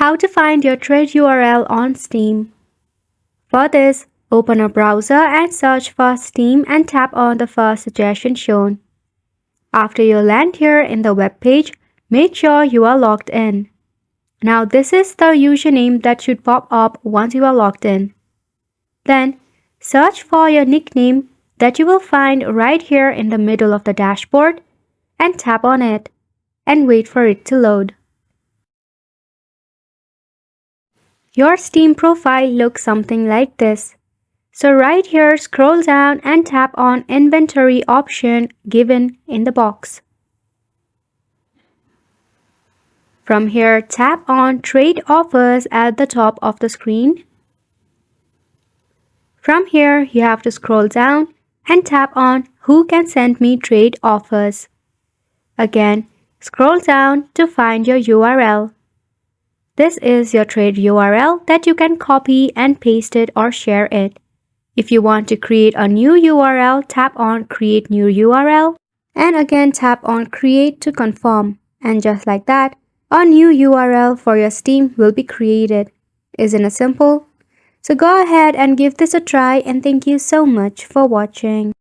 How to find your trade URL on Steam. For this, open a browser and search for Steam and tap on the first suggestion shown. After you land here in the web page, make sure you are logged in. Now this is the username that should pop up once you are logged in. Then, search for your nickname that you will find right here in the middle of the dashboard and tap on it and wait for it to load. Your Steam profile looks something like this. So right here, scroll down and tap on Inventory option given in the box. From here, tap on Trade Offers at the top of the screen. From here, you have to scroll down and tap on Who can send me trade offers. Again, scroll down to find your URL. This is your trade URL that you can copy and paste it or share it. If you want to create a new URL, tap on Create New URL and again tap on Create to confirm. And just like that, a new URL for your Steam will be created. Isn't it simple? So go ahead and give this a try and thank you so much for watching.